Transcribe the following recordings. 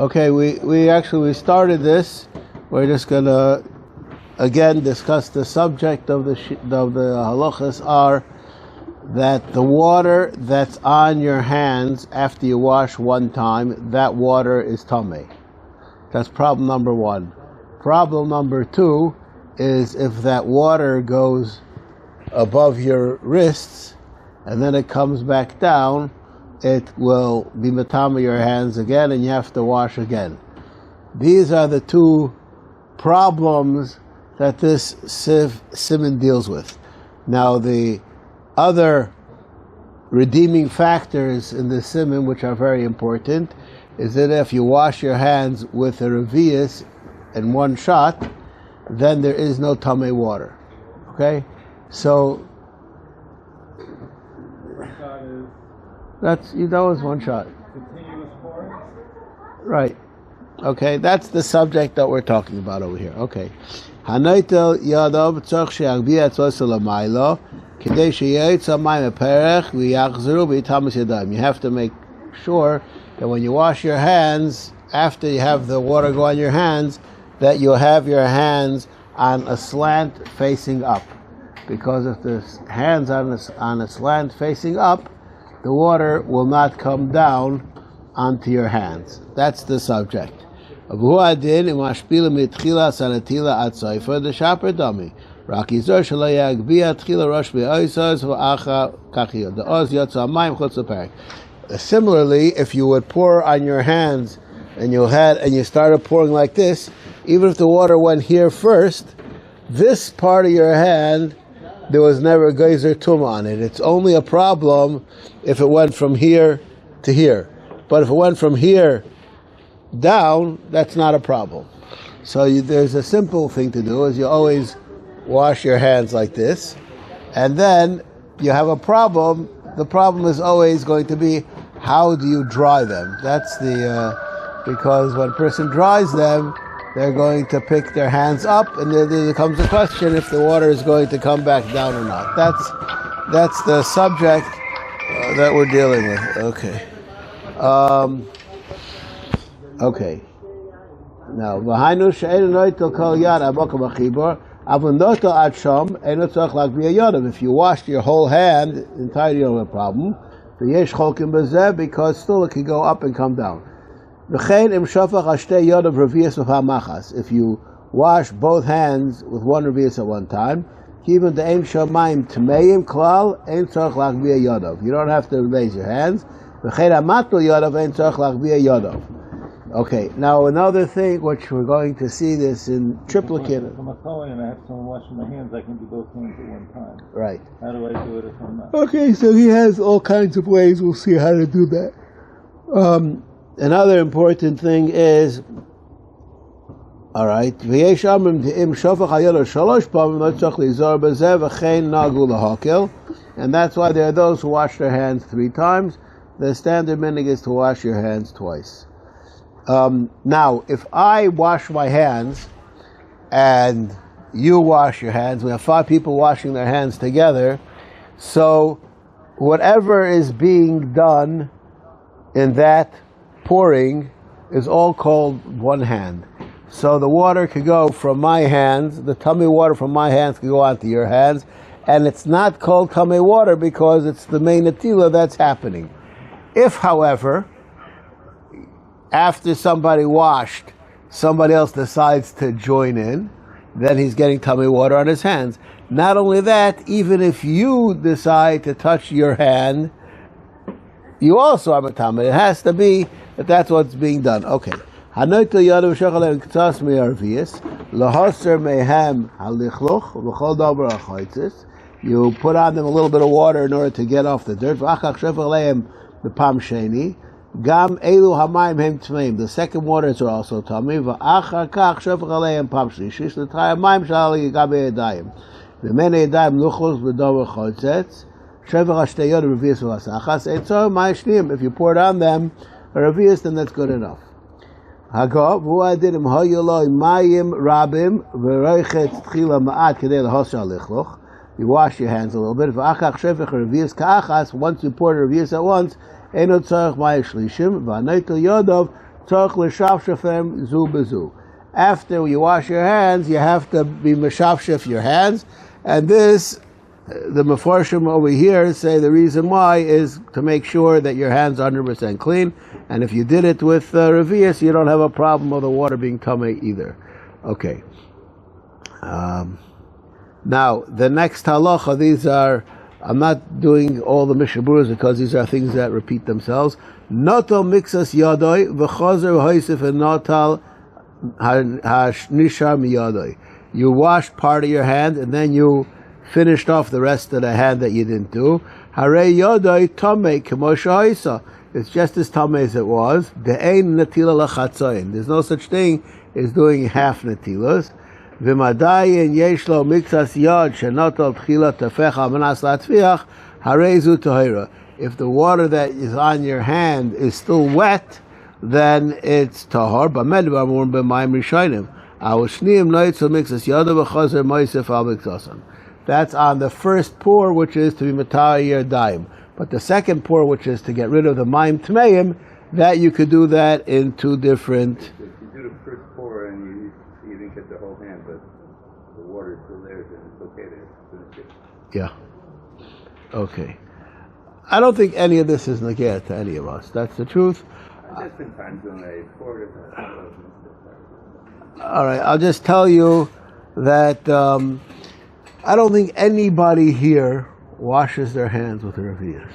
Okay, we started this. We're just gonna again discuss the subject of the halachas are that the water that's on your hands after you wash one time, that water is tamei. That's problem number one. Problem number two is if that water goes above your wrists and then it comes back down, it will be matama your hands again and you have to wash again. These are the two problems that this siman deals with. Now the other redeeming factors in the siman, which are very important, is that if you wash your hands with a revius in one shot, then there is no tamei water. Okay? So that was one shot. Continuous pouring? Right. Okay, that's the subject that we're talking about over here. Okay. Hanaitel yadav tzarich she'agbiya etzos l'maylo k'dei sheyetz hamayim perech v'yachzeru v'yitamas yadayim. You have to make sure that when you wash your hands, after you have the water go on your hands, that you have your hands on a slant facing up. Because if the hands on a slant facing up, the water will not come down onto your hands. That's the subject. The similarly, if you would pour on your hands and you started pouring like this, even if the water went here first, this part of your hand, there was never geyser tum on it. It's only a problem if it went from here to here. But if it went from here down, that's not a problem. So there's a simple thing to do, is you always wash your hands like this, and then you have a problem. The problem is always going to be, how do you dry them? That's because when a person dries them, they're going to pick their hands up, and there comes a question if the water is going to come back down or not. That's the subject that we're dealing with. Okay. Okay. Now, if you washed your whole hand, entirely no problem. Because still it can go up and come down. If you wash both hands with one revius at one time, you don't have to raise your hands. Okay, now another thing which we're going to see this in triplicate. If I'm a Kohen and I have someone washing my hands, I can do both hands at one time. Right. How do I do it if I'm not? Okay, so he has all kinds of ways. We'll see how to do that. Another important thing is, all right, and that's why there are those who wash their hands 3 times. The standard minhag is to wash your hands twice. Now, if I wash my hands and you wash your hands, we have 5 people washing their hands together, so whatever is being done in that pouring is all called one hand. So the water could go from my hands, the tummy water from my hands could go onto your hands, and it's not called tummy water because it's the main netilat that's happening. If, however, after somebody washed, somebody else decides to join in, then he's getting tummy water on his hands. Not only that, even if you decide to touch your hand, you also are matama. It has to be that that's what's being done. Okay. You put on them a little bit of water in order to get off the dirt. The second waters are also tamei. If you pour it on them a revius, then that's good enough. You wash your hands a little bit. Once you pour the revius at once, tzarich l'shafshafem zu b'zu. After you wash your hands, you have to be meshafshef your hands, and this, the mefarshim over here say the reason why is to make sure that your hands are 100% clean, and if you did it with revius, you don't have a problem of the water being tummy either. Okay. Now, the next halacha, these are, I'm not doing all the Mishnah Berurahs because these are things that repeat themselves. Notal mixas yadoi, v'chozer v'hoisif and notal nishar miyadoi. You washed part of your hand and then you finished off the rest of the hand that you didn't do. Hare yadoi tomei k'moshe haisa. It's just as tomei as it was. De'ein netila lachatzoin. There's no such thing as doing half netilas. V'madayin yeshlo mixas yad shenotol tchila tefecha manas latfiach harezu tohira. If the water that is on your hand is still wet, then it's tahor. B'med b'amur b'mayim rishonim. Awushniim noitzel mixas yada v'chazer moisef al mixasan. That's on the first pour, which is to be matari yadayim. But the second pour, which is to get rid of the mayim tmeim, that you could do that in two different. If you do the first pour and you didn't get the whole hand, but the water is still there, then it's okay to finish it. Yeah. Okay. I don't think any of this is negaya to any of us. That's the truth. I've just been times when I poured it. All right. I'll just tell you that I don't think anybody here washes their hands with revius.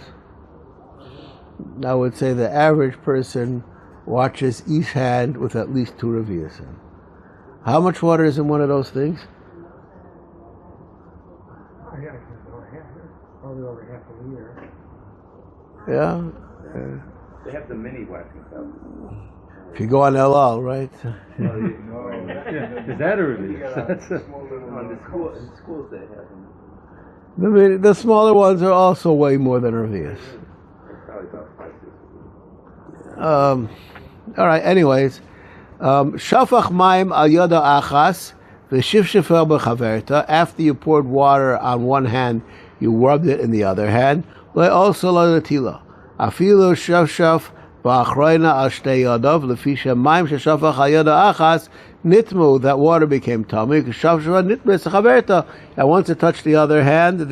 I would say the average person washes each hand with at least 2 revius in. How much water is in one of those things? Probably over half a liter. Yeah. They have the mini washing tub. If you go on LL, right? Is that a revius? That's in schools they have them. The smaller ones are also way more than revius. All right. Anyways, shafach maim al yada achas v'shifshefel b'chaverta. After you poured water on one hand, you rubbed it in the other hand. Also la netilat. Afilu shafshaf ba'achroina al shtei yadav lefisha maim sheshafach al yada achas nitmu. That water became tummy. Shafshaf nitmu chaverta. And once it touched the other hand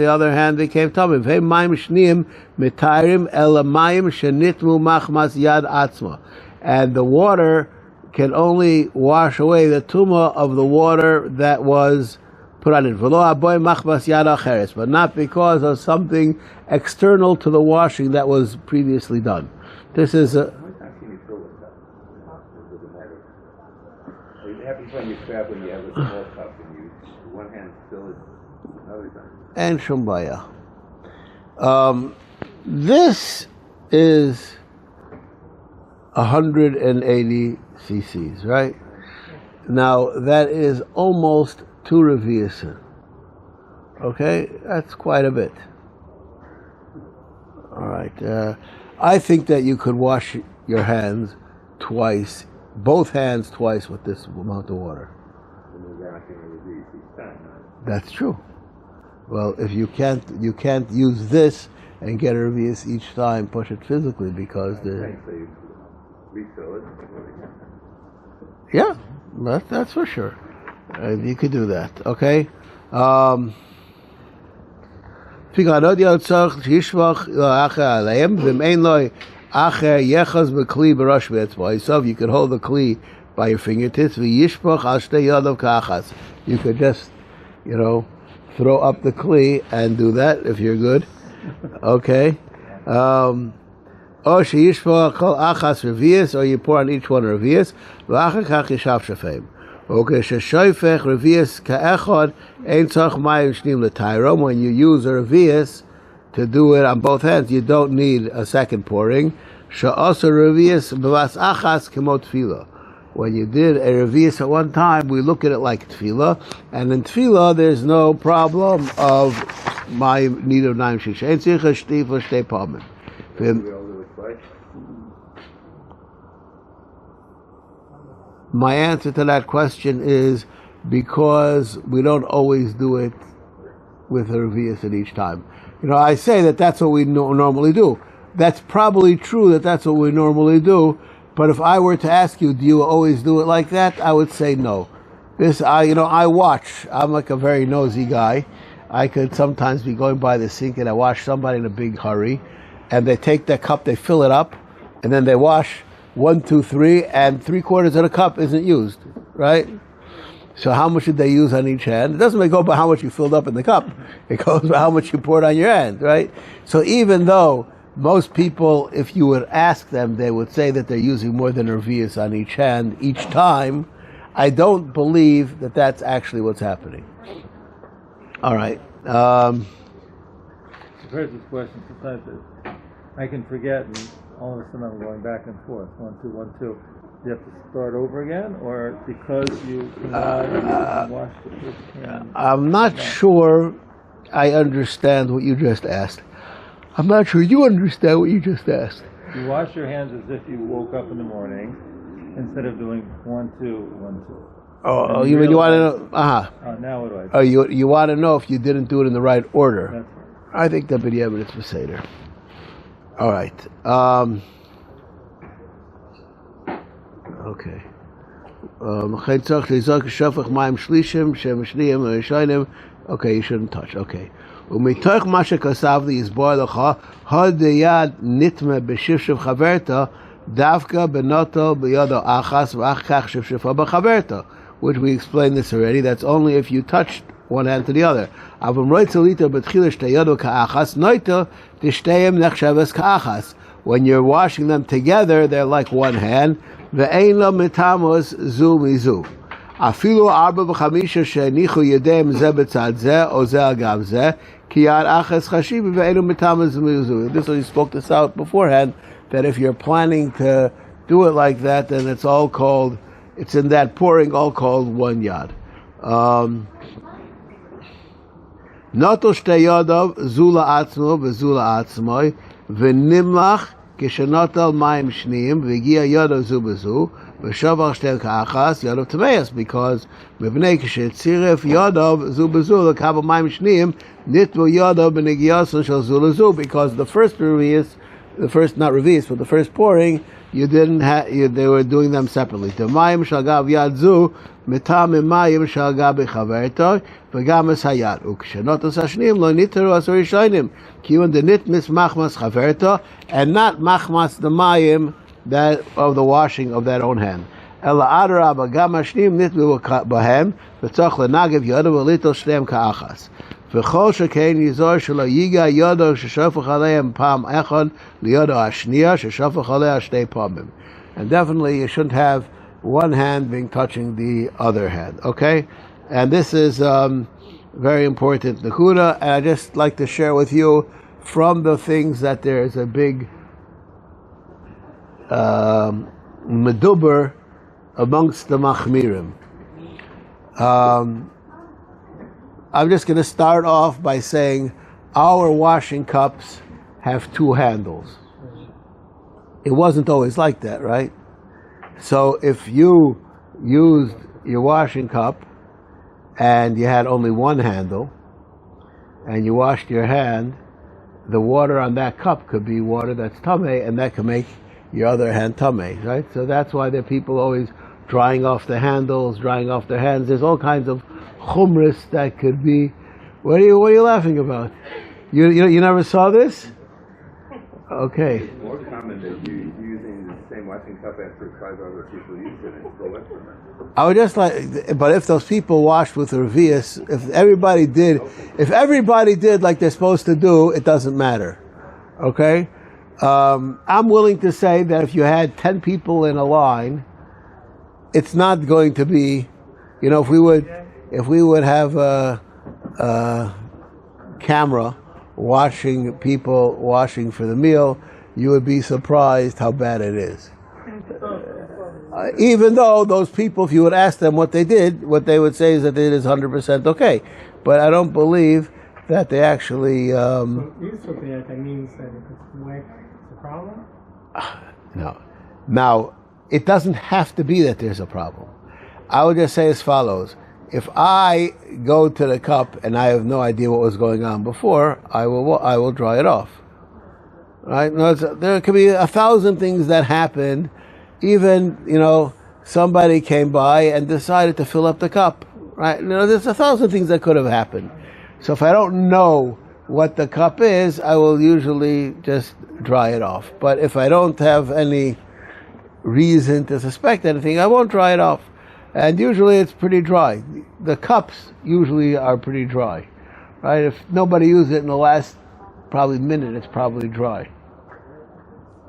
became tummy. V'hem maim shniim mitayrim ela maim shenitmu machmas yad atzma. And the water can only wash away the tumah of the water that was put on it. But not because of something external to the washing that was previously done. This is a... How many times can you fill this up? Does it matter? It happens when you grab when you have a small cup and you one hand fill it another time. And shumbaya. This is 180 cc's, right? Now that is almost 2 revius. Okay, that's quite a bit. All right, I think that you could wash your hands twice, both hands twice with this amount of water. That's true. Well, if you can't use this and get a revius each time, push it physically because the. Yeah, that's for sure. You could do that. Okay. So you could hold the kli by your fingertips. You could just, throw up the kli and do that if you're good. Okay. Or you pour on each one revius. When you use a revius to do it on both hands, you don't need a second pouring. When you did a revius at one time, we look at it like tefillah, and in tefillah there's no problem of my need of naim shisha. My answer to that question is because we don't always do it with a revius at each time. I say that that's what we normally do. That's probably true that that's what we normally do, But if I were to ask you, do you always do it like that? I would say no. I watch. I'm like a very nosy guy. I could sometimes be going by the sink and I watch somebody in a big hurry, and they take their cup, they fill it up, and then they wash 1, 2, 3, and 3/4 of the cup isn't used, right? So how much did they use on each hand? It doesn't go by how much you filled up in the cup. It goes by how much you poured on your hand, right? So even though most people, if you would ask them, they would say that they're using more than a revius on each hand each time, I don't believe that that's actually what's happening. All right. I've heard this question sometimes. I can forget, and all of a sudden I'm going back and forth. 1, 2, 1, 2. Do you have to start over again, or because you can wash the first hand? I'm not sure I understand what you just asked. I'm not sure you understand what you just asked. You wash your hands as if you woke up in the morning, instead of doing 1, 2, 1, 2. Oh, you want to know? Now what do I do? Oh, you want to know if you didn't do it in the right order? That's right. I think that would be evidence for Seder. All right. Okay. Okay, you shouldn't touch. Okay. ומתוך מה שכתב לי יסבור לך, הדיד נטמא בשפשף חברתו, דווקא בנוטו בידו אחס, ואחר כך שפשפו בחברתו. Which we explained this already. That's only if you touched one hand to the other. אבל אם רוצה ליטו בתחילה שתי ידו כאחס, נוטו תשתיהם נחשבס כאחס. When you're washing them together, they're like one hand. ואין לו מטעמוס זו מזו. אפילו 4 ו-5 שהניחו ידיהם זה בצד זה, או זה אגב זה, כי יד אחס חשיבי ואינו מטעמוס מזו. This we spoke this out beforehand, that if you're planning to do it like that, then it's all called, it's in that pouring all called one yad. נוטל שתי ידיו זו לעצמו וזו לעצמוי, ונמלח כשנוטל מים שניים, והגיע ידו זו בזו, ושבר שתיהם כאחס, ידו טמאס, because מפני כשצירף ידו זו בזו לקבל מים שניים, נטבו ידו בנגיעסו של זו לזו, because the first pouring, you didn't have, they were doing them separately. מים שאגב יד זו, מטעם מים שאגב בחברתו, וגם את היד. וכשנוטס השניים לא ניתרו עשו ראשונים, כי הוא דנית מחמס חברתו, and not מחמס the מים that of the washing of that own hand. אלא אדרבה, גם השניים ניתרו בהם, וצריך לנגב ידו וליטול שניהם כאחס. וכל שכן יזור שלא ייגע ידו ששופך עליהם פעם אחד לידו השנייה ששופך עליה שתי פעמים. And definitely you shouldn't have one hand being touching the other hand, okay? And this is very important nekuda, and I just like to share with you from the things that there is a big meduber amongst the machmirim. I'm just going to start off by saying our washing cups have 2 handles. It wasn't always like that, right? So if you used your washing cup and you had only one handle and you washed your hand, the water on that cup could be water that's tameh, and that could make your other hand tameh, right? So that's why there are people always drying off the handles, drying off their hands. There's all kinds of chumras that could be. What are you laughing about? You never saw this? Okay. It's more common that you using the same washing cup after 5 other people use it and go less from it. I would just like, but if those people washed with revius, if everybody did like they're supposed to do, it doesn't matter. Okay? I'm willing to say that if you had 10 people in a line, it's not going to be, if we would have a camera watching people washing for the meal, you would be surprised how bad it is. Even though those people, if you would ask them what they did, what they would say is that it is 100% okay. But I don't believe that they actually... So is something that means that if it's wet, it's a problem? No. Now, it doesn't have to be that there's a problem. I would just say as follows. If I go to the cup and I have no idea what was going on before, I will dry it off. Right? No, there could be 1,000 things that happened even, somebody came by and decided to fill up the cup, right? There's 1,000 things that could have happened. So if I don't know what the cup is, I will usually just dry it off. But if I don't have any reason to suspect anything, I won't dry it off. And usually it's pretty dry. The cups usually are pretty dry, right? If nobody used it in the last probably minute, it's probably dry.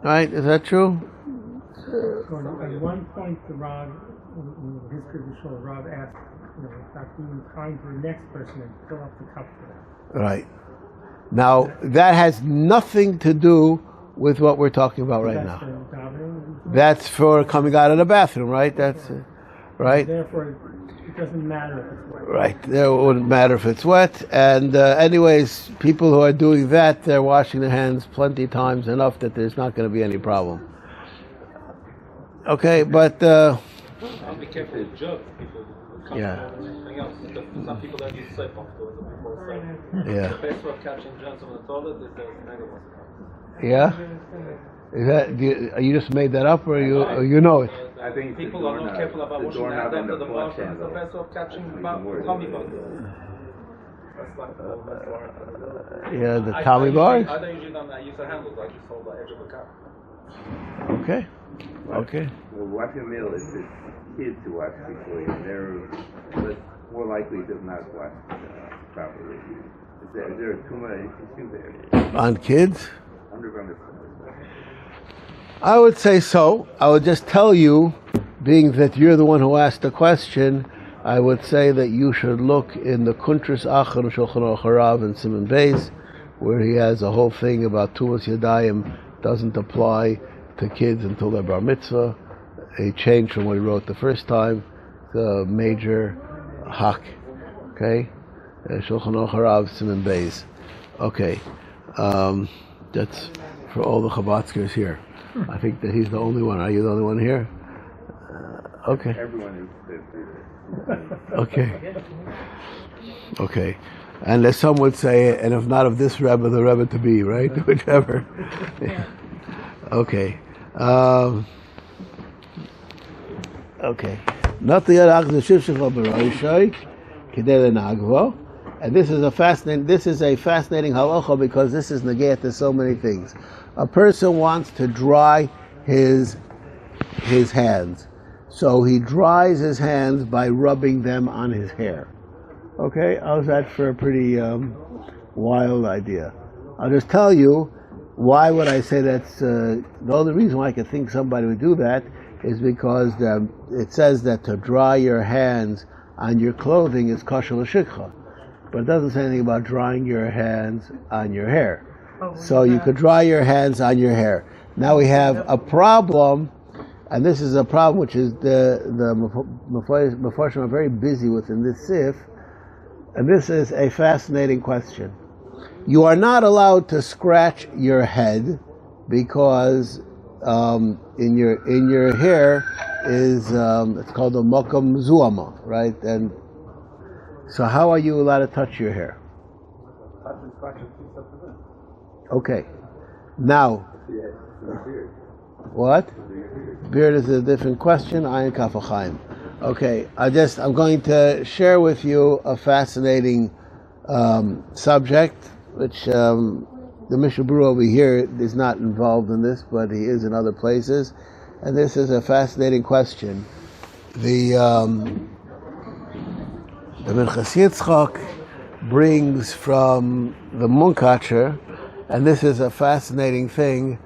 Right? Is that true? At one point, the Rav, in the history of the show, Rav asked, about being kind to the next person and fill up the cup for them. Right. Now, that has nothing to do with what we're talking about right now. That's for coming out of the bathroom, right? That's right. Therefore, it doesn't matter if it's wet. Right. It wouldn't matter if it's wet. And anyways, people who are doing that, they're washing their hands plenty of times, enough that there's not going to be any problem. Okay, but be careful with jugs. People come yeah. and everything else. Some people don't use soap afterwards before soap. Yeah. The best way of catching germs on the toilet is the negative. Yeah. Is that you just made that up, or you know it? I think people are not careful about washing their hands after the bath. It's the best way of catching tummy bugs. That's like the whole metaphor. Yeah, the Tommy bars. I don't use the handles. I just hold the edge of the cup. Okay. Okay. Well, washing meal is just kids to wash before you. They're more likely to not wash properly. Is there too much issue there? On kids? Underground. I would say so. I would just tell you, being that you're the one who asked the question, I would say that you should look in the Kuntras Achar Shulchan Aruch Harav and Siman Beis, where he has a whole thing about Tumas Yadayim doesn't apply to kids until their bar mitzvah. A change from what he wrote the first time. The major hak. Okay? Shulchan Aruch Harav, Siman Beis. Okay. That's for all the Chabadskers here. I think that he's the only one. Are you the only one here? Okay. Everyone is. Okay. Okay. And as some would say, and if not of this Rebbe, the Rebbe to be, right? Whichever. Okay. Okay. And this is a fascinating halacha because this is negayat to so many things. A person wants to dry his hands. So he dries his hands by rubbing them on his hair. Okay, how's that for a pretty wild idea? I'll just tell you why would I say that's the only reason why I could think somebody would do that is because it says that to dry your hands on your clothing is kosher l'shikcha, but it doesn't say anything about drying your hands on your hair. So you could dry your hands on your hair. Now we have a problem, and this is a problem which is the Mefarshim are very busy with in this sif, and this is a fascinating question. You are not allowed to scratch your head because in your hair is it's called a makam zuama, right? And so how are you allowed to touch your hair? Okay. Now, what? Beard is a different question. Ayin Kaf Chaim. Okay. I'm going to share with you a fascinating subject, which the Mishnah Berurah over here is not involved in this, but he is in other places. And this is a fascinating question. The Minchas Yitzchak brings from the Munkacher, and this is a fascinating thing.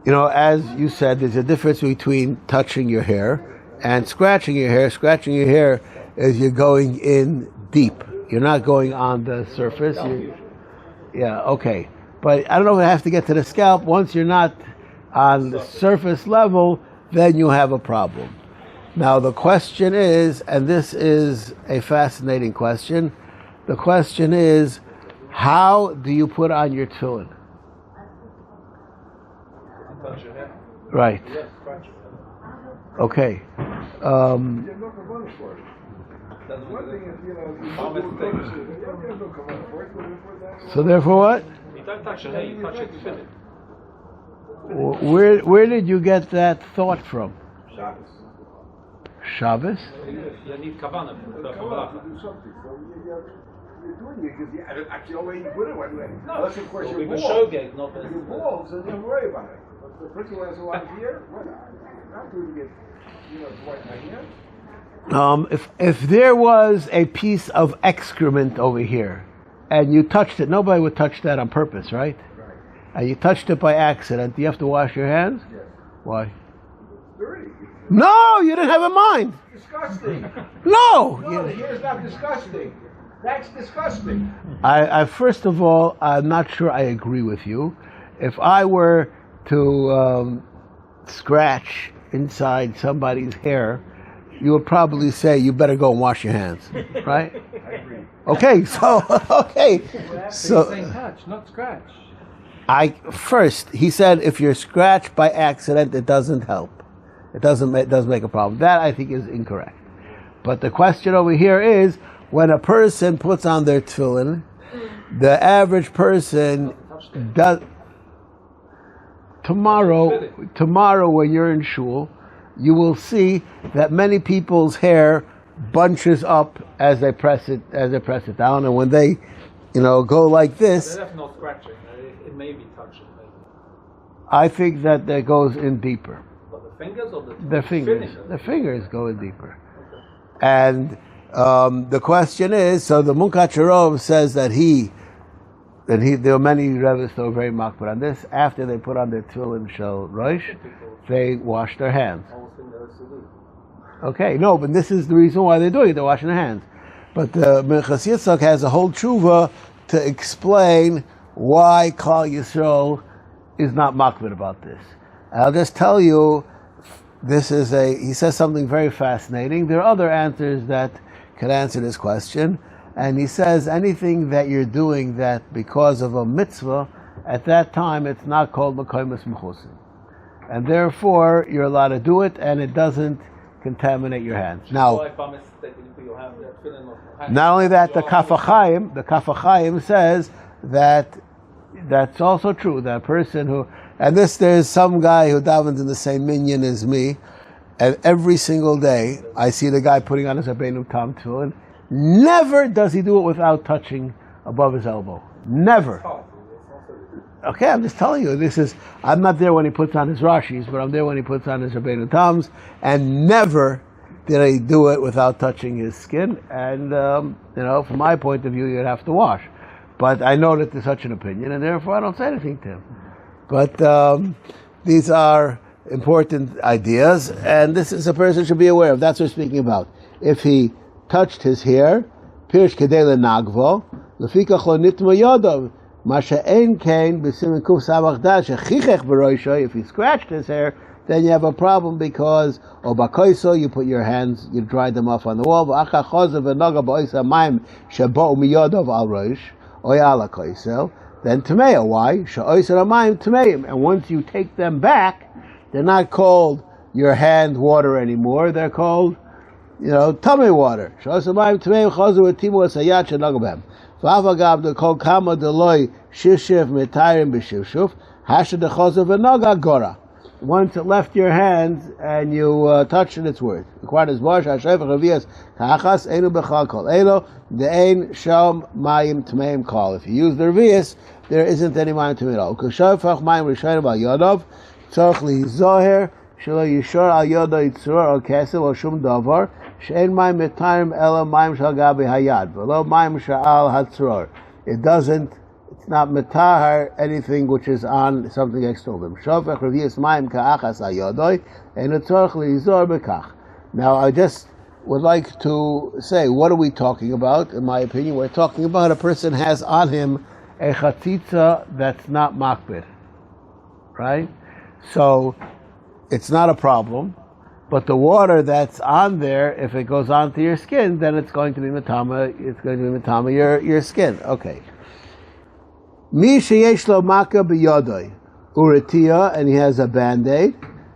As you said, there's a difference between touching your hair and scratching your hair. Scratching your hair is you're going in deep. You're not going on the surface. Yeah, okay. But I don't know if I have to get to the scalp. Once you're not on the surface level, then you have a problem. Now the question is, and this is a fascinating question, the question is, how do you put on your tefillin? Right. Okay. So therefore what? You don't touch it, you touch it to fill it. Where did you get that thought from? Shabbos? You need kavanah. You're doing it because actually the way you put it went away. No, unless of course you're showgate, not If you're bald, so don't worry about it. But the principle has a lot here. Not doing it, it's white right here. If there was a piece of excrement over here, and you touched it, nobody would touch that on purpose, right? Right. And you touched it by accident, do you have to wash your hands? Yes. Why? Dirty. No, you didn't have in mind. Disgusting. No. No, the hair's not disgusting. That's disgusting. I first of all, I'm not sure I agree with you. If I were to scratch inside somebody's hair, you would probably say, you better go and wash your hands, right? I agree. Okay, so, Saying touch, not scratch. He said, if you're scratched by accident, it doesn't help. It doesn't make a problem. That, I think, is incorrect. But the question over here is, when a person puts on their tefillin, the average person does. Tomorrow when you're in shul, you will see that many people's hair bunches up as they press it down, and when they, go like this. There's no scratching. It may be touching. Maybe. I think that goes in deeper. But the fingers or the fingers? The fingers go in deeper, and. The question is, so the Munkat Sharov says that there were many Rebbe's that were very makbid on this. After they put on their tefillin shel rosh, they wash their hands. Okay, no, but this is the reason why they're doing it. They're washing their hands. But the Minchas Yitzchak has a whole tshuva to explain why Klal Yisrael is not makbid about this. I'll just tell you, he says something very fascinating. There are other answers that can answer this question, and he says anything that you're doing that because of a mitzvah, at that time it's not called Mekoymas Mechusin, and therefore you're allowed to do it, and it doesn't contaminate your hands. Now, not only that, the Kaf HaChaim says that that's also true. That person who, and there's some guy who davens in the same minyan as me. And every single day, I see the guy putting on his Rabbeinu Tam tefillin. Never does he do it without touching above his elbow. Never. Okay, I'm just telling you. I'm not there when he puts on his Rashis, but I'm there when he puts on his Rabbeinu Tams. And never did he do it without touching his skin. And, from my point of view, you'd have to wash. But I know that there's such an opinion, and therefore I don't say anything to him. But these are important ideas, and this is a person should be aware of. That's what we're speaking about. If he touched his hair, Pirish Kedei Lenagvo, Lefikach Lo Nitma Yodov, Masha Ein Kain B'Simen Kuf Samach Dal Shechichech B'Roisho. If he scratched his hair, then you have a problem because Obakoiso, you put your hands, you dry them off on the wall. V'Acha Chozav V'Noga B'Oisa Maim Shebo Miyodov Al Roish Oyala Koisel. Then Tamei. Why? She'Oisa Maim Tameim. And once you take them back, they're not called your hand water anymore. They're called, tummy water. Shosamayim tmeim chazu etimu asayat shenagabem. V'avagav the kol kama deloi shishif mitayrim b'shivshuf hasha dechazu v'naga gora. Once it left your hands and you touched it, it's worth. Required as wash hashayv chavias kachas enu bechal kol elo de'ein sham mayim tmeim kol. If you use the revius, there isn't any mayim tmeim at all. Kushavfach mayim rishonim al yodov. Tzarich lizoher shelo yishor al yodo yitzur al kesel al shum davar she'en mayim mitayim ela mayim shal gabi hayad v'lo mayim sha'al hatzror. It's not mitahar anything which is on something external. Shofech revius mayim ka'achas al yodoi and tzarich lizor bekach. Now I just would like to say, what are we talking about? In my opinion, we're talking about a person has on him a chatzitza that's not makbid, right? So it's not a problem, but the water that's on there, if it goes onto your skin, then it's going to be matama. It's going to be matama your skin. Okay. Mi sheyesh lo maka b'yodoi uritia, and he has a band-aid.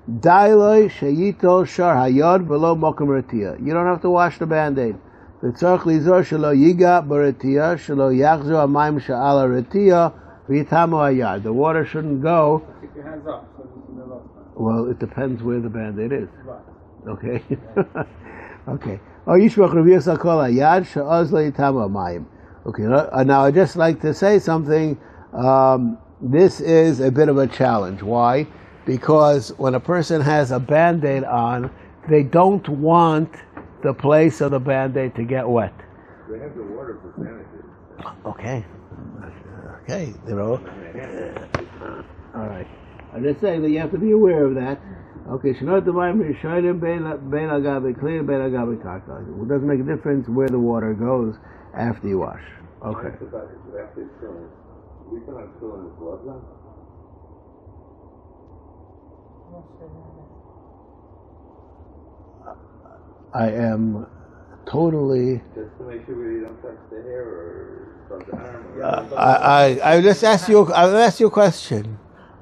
Dailoi sheyito shar hayod below mokum uritia. You don't have to wash the band-aid. V'tzorch lizor shelo yiga b'uritia shelo yachzu amayim sha'al uritia v'yitamu hayad. The water shouldn't go. Keep your hands up. Well, it depends where the Band-Aid is. Right. Okay? Okay. Okay, now I'd just like to say something. This is a bit of a challenge. Why? Because when a person has a Band-Aid on, they don't want the place of the Band-Aid to get wet. They have the water for sanitary. Okay. Okay, all right. I'm just saying that you have to be aware of that. Okay, it doesn't make a difference where the water goes after you wash. Okay. We cannot fill in the gloves on. I am totally. Just to make sure we don't touch the hair or touch the arm. I just asked you. I will ask you a question.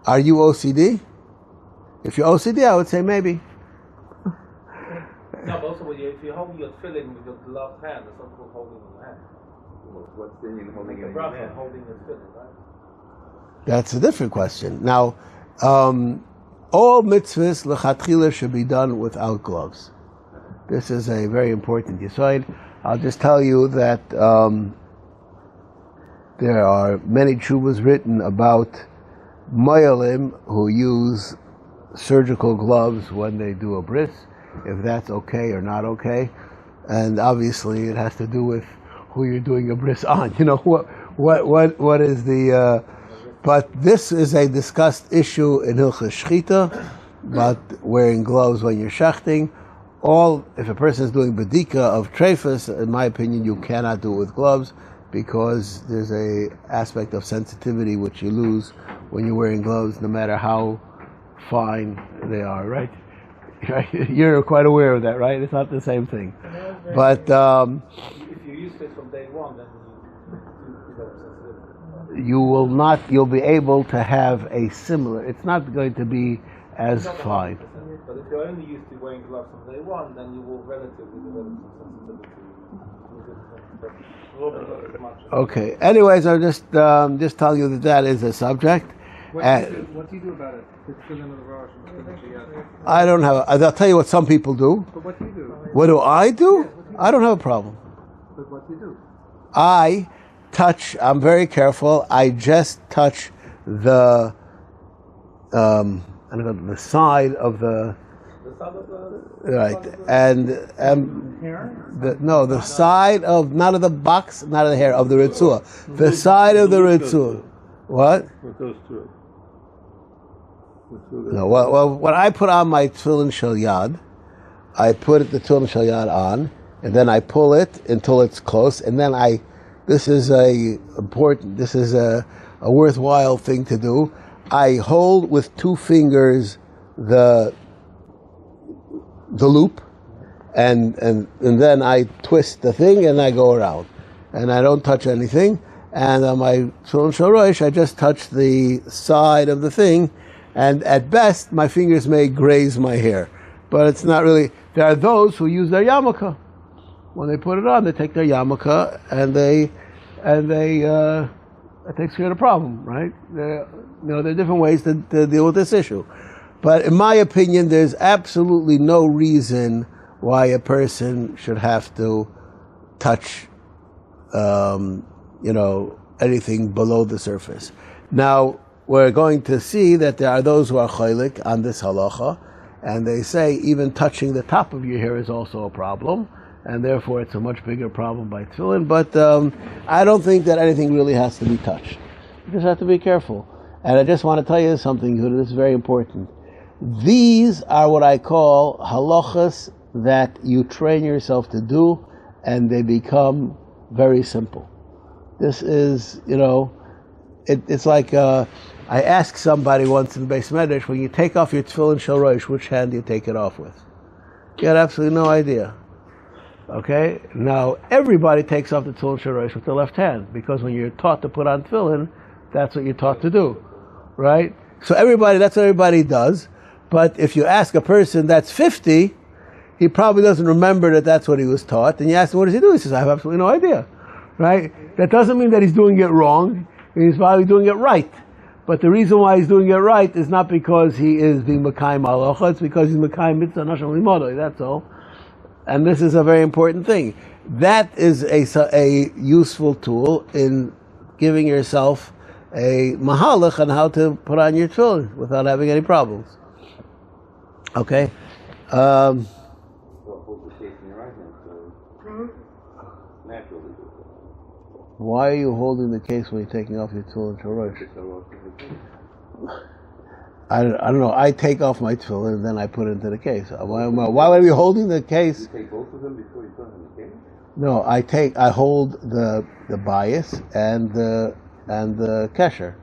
Are you OCD? If you're OCD, I would say maybe. No, but also if you're holding your filling with your gloved hand, it's not called holding your hand. What's the Indian holding Like it a in brush your hand? holding your filling, right? That's a different question. Now, all mitzvahs lechatchila should be done without gloves. This is a very important yesod. I'll just tell you that there are many tshuvas written about moyalim who use surgical gloves when they do a bris, if that's okay or not okay. And obviously it has to do with who you're doing a bris on. You know, what is the... but this is a discussed issue in Hilchas Shchita, about wearing gloves when you're shechting. If a person is doing bedika of treifas, in my opinion, you cannot do it with gloves, because there's a aspect of sensitivity which you lose when you're wearing gloves, no matter how fine they are, right? You're quite aware of that, right? It's not the same thing. But If you used it from day one, then you will not. You'll be able to have a similar. It's not going to be as fine. But if you're only used to wearing gloves from day one, then you will relatively develop some sensitivity. Okay. Anyways, I'm just telling you that is a subject. What do you do about it? I don't have. I'll tell you what some people do. But what do you do? What do I do? I don't have a problem. But what do you do? I touch. I'm very careful. I just touch the the side of the. Right, and the side of, not of the box, not of the hair, of the ritzua. The side of the ritzua. What? What goes through it? No, well, when I put on my tefillin shel yad, I put the tefillin shel yad on, and then I pull it until it's close, and then this is a worthwhile thing to do. I hold with 2 fingers the loop, and then I twist the thing and I go around, and I don't touch anything. And on my tefillin shel rosh, I just touch the side of the thing, and at best my fingers may graze my hair, but it's not really. There are those who use their yarmulke. When they put it on, they take their yarmulke and it takes care of the problem, right? There are different ways to deal with this issue. But in my opinion, there's absolutely no reason why a person should have to touch, anything below the surface. Now, we're going to see that there are those who are chaylik on this halacha, and they say even touching the top of your hair is also a problem, and therefore it's a much bigger problem by tefillin. But I don't think that anything really has to be touched. You just have to be careful. And I just want to tell you something, Yehuda, this is very important. These are what I call halachas that you train yourself to do, and they become very simple. This is, it's like I asked somebody once in the Beis Medrash, when you take off your tefillin shel rosh, which hand do you take it off with? You had absolutely no idea. Okay? Now, everybody takes off the tefillin shel rosh with the left hand, because when you're taught to put on tefillin, that's what you're taught to do. Right? So that's what everybody does. But if you ask a person that's 50, he probably doesn't remember that that's what he was taught. And you ask him, what does he do? He says, I have absolutely no idea. Right? That doesn't mean that he's doing it wrong. He's probably doing it right. But the reason why he's doing it right is not because he is being Mekayim halacha, it's because he's Mekayim mitzvah nashon limodoi, that's all. And this is a very important thing. That is a useful tool in giving yourself a mahalach on how to put on your tefillin without having any problems. Okay? Well, hold the case in your right hand, so naturally. Why are you holding the case when you're taking off your tefillin shorosh? I don't know. I take off my tefillin and then I put it into the case. Why are you holding the case? You take both of them before you put them in the case? No, I hold the bias and the kesher.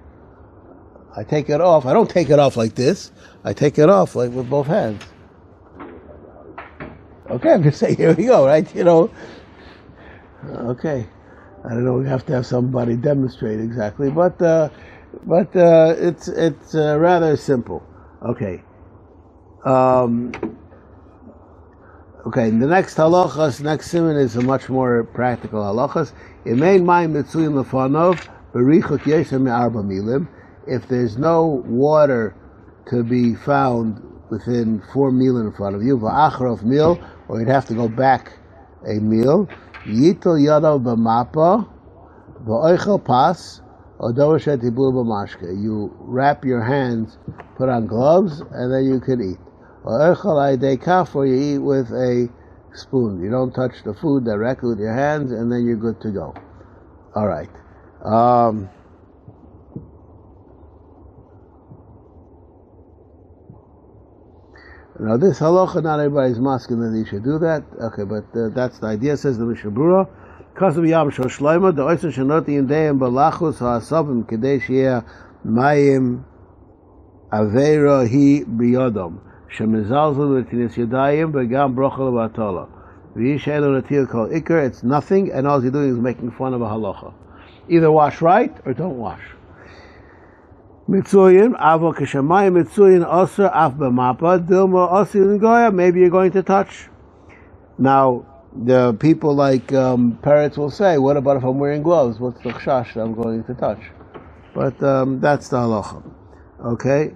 I take it off. I don't take it off like this. I take it off like with both hands. Okay, I'm just saying. Here we go, right? Okay. I don't know. We have to have somebody demonstrate exactly, but it's rather simple. Okay. Okay. The next halachas, next siman is a much more practical halachas. If there's no water to be found within 4 meal in front of you, va'achrav meal, or you'd have to go back a meal. Yitel yadav b'mapa, v'oichel pas, or dovashet tibul b'mashke. You wrap your hands, put on gloves, and then you can eat. Or oichel aydei kaf, or you eat with a spoon. You don't touch the food directly with your hands, and then you're good to go. All right. Now this halacha, not everybody's masking that he should do that. Okay, but that's the idea. Says the Mishnah Berurah, "Kasav yam shel shloima the oyster shenoti yadayim balachos haasavim kedei sheyeh mayim avera hi biyodom shemizalzul letinis yadayim begam brocha levatala v'yishaylo netil kol ikar." It's nothing, and all you're doing is making fun of a halacha. Either wash right or don't wash. Mitzuyin, avo keshamayim mitzuyin osir af b'mapa dilma osir goya. Maybe you're going to touch. Now, the people like parrots will say, "What about if I'm wearing gloves? What's the chash that I'm going to touch?" But that's the halacha. Okay.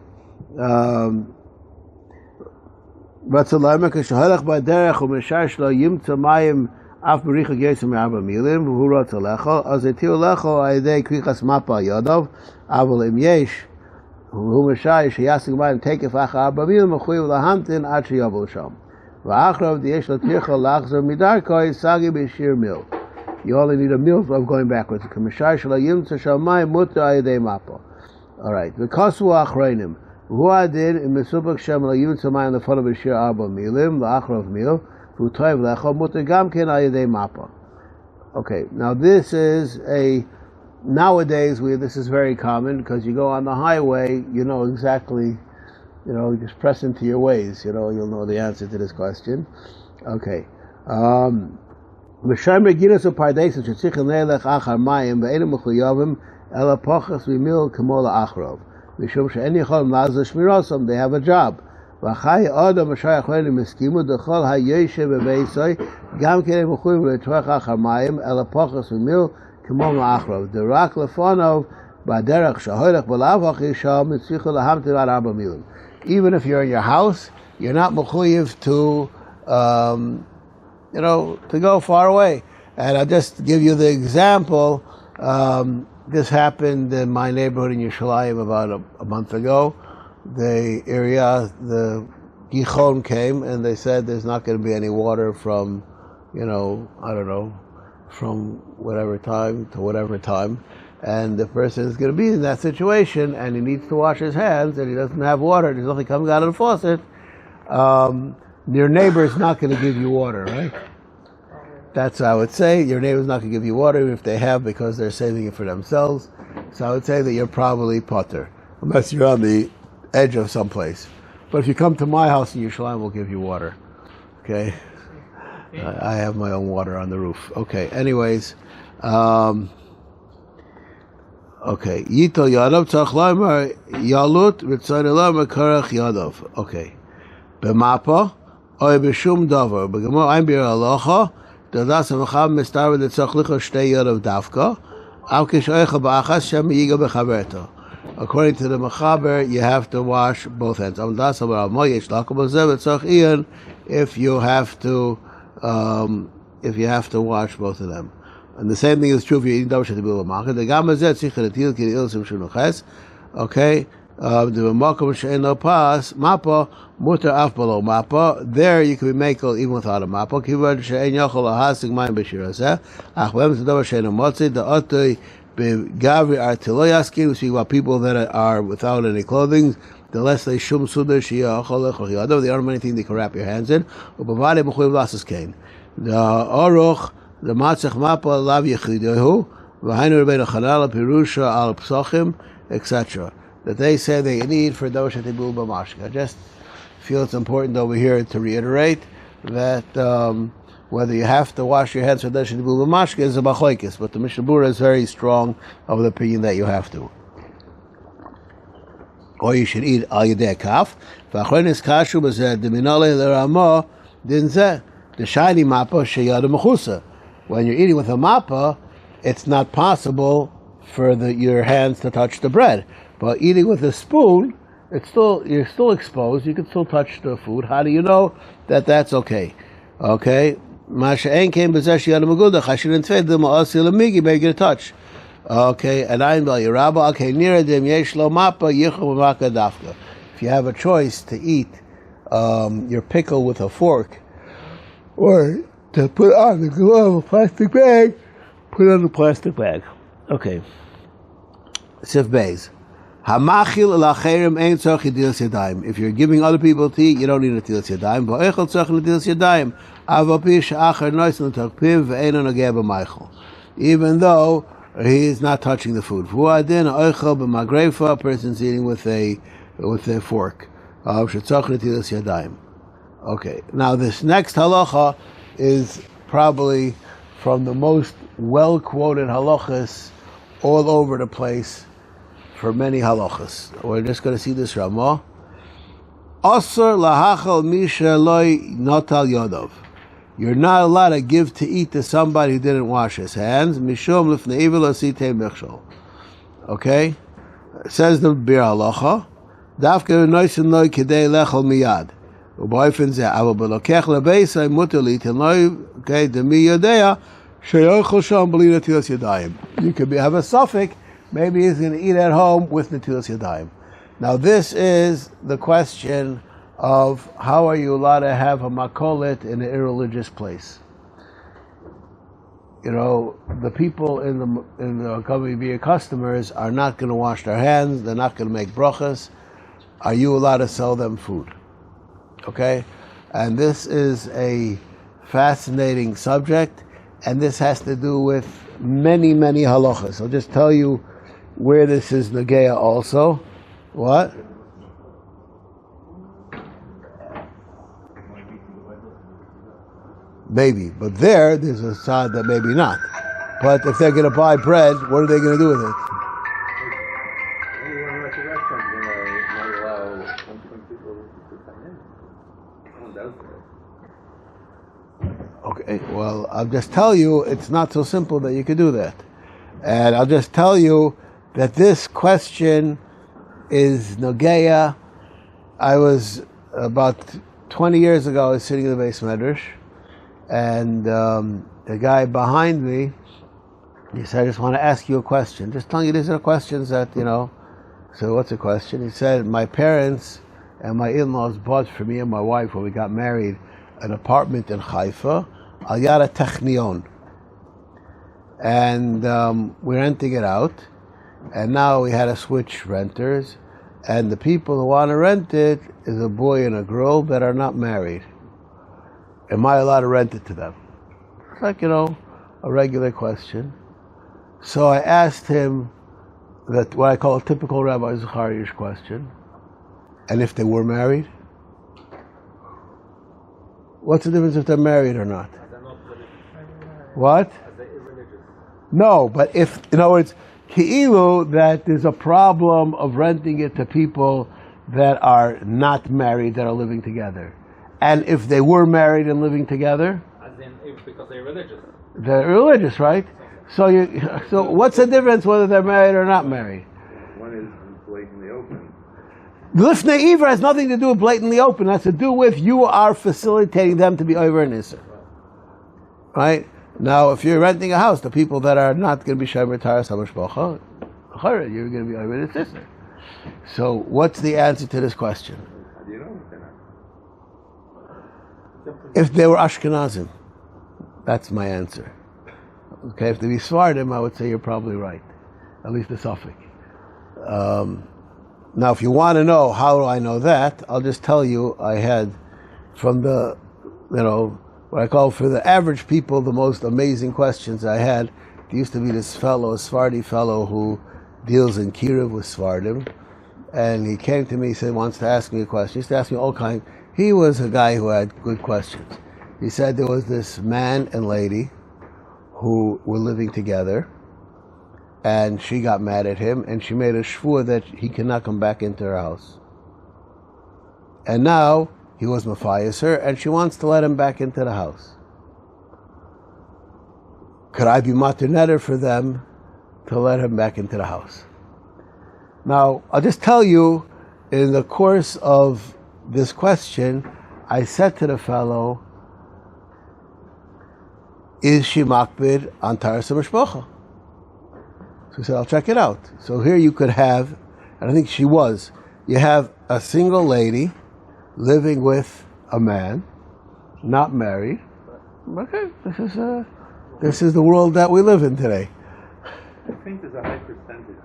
Ratzalaim keshahalach b'derech u'mishash lo yimtza mayim af b'richa gesem me'arba milim v'hu ratzalecha azetiu lecha ayidei krichas mapa yadav. Aval im yesh hu mishai sheyasik mayim tekef acha arba milim mechuyev lahamtin ad sheyavol sham v'achrav diyesh latircha lachzor midarkoi sagi b'shir mil. You only need a mil of going backwards. K'mishai shelo yimtza shamayim mutter ayidei mapa. All right. V'kosu achreinim hu adin im mesubak shem lo yimtza mayim lefana b'shir arba milim v'achrav mil v'hu toiv lecha mutter gam ken ayidei mapa. Okay. Now this is nowadays, this is very common because you go on the highway, you know exactly, you just press into your ways, you'll know the answer to this question. Okay. They have a job. Even if you're in your house, you're not mechuyev to go far away. And I'll just give you the example. This happened in my neighborhood in Yerushalayim about a month ago. The Gichon came and they said there's not going to be any water from, from whatever time to whatever time, and the person is going to be in that situation and he needs to wash his hands and he doesn't have water, there's nothing coming out of the faucet, your neighbor is not going to give you water, right? That's what I would say. Your neighbor's not going to give you water, even if they have, because they're saving it for themselves. So I would say that you're probably potter, unless you're on the edge of someplace. But if you come to my house in Yerushalayim, we'll give you water. Okay? I have my own water on the roof. Okay, anyways. Okay. Yito yadav tzach laimar yalut v'tzad laimar karach yadav. Okay. B'mapa oy b'shum davar. B'gemor ein bir halacha dadas ha'machav mistar v'tzach licha shtei yadav davka av kishoicha ba'achas shem yiga b'chaverta. According to the Mechaber, you have to wash both hands. If you have to wash both of them. And the same thing is true if you're eating davar she'tibul b'machid. The gam hazeh tzich l'til ki l'ilsim shenuches. Okay, the makom she'eno pas mapa mutar af below mapa. There you can be makel even without a mapa. Kivad she'en yochol lahasig mayim b'shiraseh. Ach b'em davar she'eno motzi the otoi b'gavri artilo yaskin. We speak about people that are without any clothing. The less they shum suda she'yachol lechol yadav. There aren't many things they can wrap your hands in. Ubavade b'chuyev lasas kain. The aruch. The matzach mapa lav yechidehu, v'hainu Rabbeinu Chanala pirusha al psochim, etc. That they say they need for davar she'tibul b'mashka. I just feel it's important over here to reiterate that whether you have to wash your hands for davar she'tibul b'mashka is a machlokes, but the Mishnah Berurah is very strong of the opinion that you have to. Or you should eat al yedei kaf. V'achronis kashu b'zeh deminale l'rama dinzeh the shiny mapa sheyada mechusa. When you're eating with a mappa, it's not possible for your hands to touch the bread. But eating with a spoon, you're still exposed. You can still touch the food. How do you know that that's okay? Okay, Masha'en came possession yada maguda chashin and tfed the ma'asil amigi may get a touch. Okay, and I'm bal yaraba. Okay, near dem yesh lo mappa yichum maka dafka. If you have a choice to eat your pickle with a fork, or to put on the glove, a plastic bag, put on the plastic bag. Okay. Sif Beis. Hamachil lacherim ein tzarich netilas yadayim. If you're giving other people to eat, you don't need netilas yadayim. Va'echel tzarich netilas yadayim. Ava pi she'achar nois l'tachpiv ve'eino nogeh b'maychol. Even though he is not touching the food. V'u'adin oichel b'magrefa, a person's eating with a fork. She'tzarich netilas yadayim. Okay. Now this next halacha is probably from the most well-quoted halachas all over the place for many halachas. We're just going to see this Ramah. Asur lahachal misha loy notal yodov. You're not allowed to give to eat to somebody who didn't wash his hands. Mishum lifnei ivil asitei michshol. Okay? It says the Bir halacha. Dafke noisin loy kidei lechol miyad. You could have a suffix, maybe he's going to eat at home with netilas yadayim. Now this is the question of how are you allowed to have a makolet in an irreligious place? You know, the people in the coming to be your customers are not going to wash their hands, they're not going to make brachas. Are you allowed to sell them food? Okay, and this is a fascinating subject, and this has to do with many halachas. I'll just tell you where this is negeya also. What? Maybe, but there's a side that maybe not. But if they're going to buy bread, what are they going to do with it? Okay, well, I'll just tell you, it's not so simple that you could do that. And I'll just tell you that this question is nogeya. I was, about 20 years ago, I was sitting in the base medrash, and the guy behind me, he said, I just want to ask you a question. Just telling you these are questions that, so what's the question? He said, my parents and my in-laws bought for me and my wife when we got married an apartment in Haifa, Al Yad Technion, and we're renting it out, and now we had to switch renters, and the people who want to rent it is a boy and a girl that are not married. Am I allowed to rent it to them? It's like, a regular question. So I asked him that what I call a typical Rabbi Zachariash question, and if they were married? What's the difference if they're married or not? What? No, but if, in other words, ki'ilu, that there's a problem of renting it to people that are not married, that are living together. And if they were married and living together? As in, because they're religious. They're religious, right? So what's the difference whether they're married or not married? One is Lifnei Iver has nothing to do with blatantly open. It has to do with you are facilitating them to be over an Isser. Right? Now, if you're renting a house, the people that are not going to be Shomer Taras HaMishpacha, you're going to be over an Isser. So, what's the answer to this question? How do you know they're not? If they were Ashkenazim, that's my answer. Okay, if they be Sfardim, I would say you're probably right. At least the Suffolk. Now, if you want to know how do I know that, I'll just tell you I had from the, what I call for the average people, the most amazing questions I had. There used to be this fellow, a Sephardi fellow who deals in Kiruv with Sephardim, and he came to me, he said, wants to ask me a question. He used to ask me all kinds. He was a guy who had good questions. He said there was this man and lady who were living together, and she got mad at him, and she made a shvur that he cannot come back into her house. And now, he was mafayas her, and she wants to let him back into the house. Could I be mater netter for them to let him back into the house? Now, I'll just tell you, in the course of this question, I said to the fellow, is she makbid on Taras HaMishpacha? So he said, I'll check it out. So here you could have, and I think she was, you have a single lady living with a man, not married. Okay, this is the world that we live in today. I think there's a high percentage of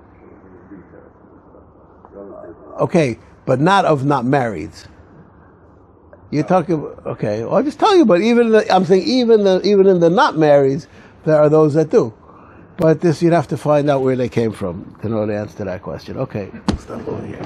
details. Okay, but not marrieds. You're talking about, okay, well, I'll just tell you, but I'm saying even in the not marrieds, there are those that do. But this, you'd have to find out where they came from to know the answer to that question. Okay, stop over here.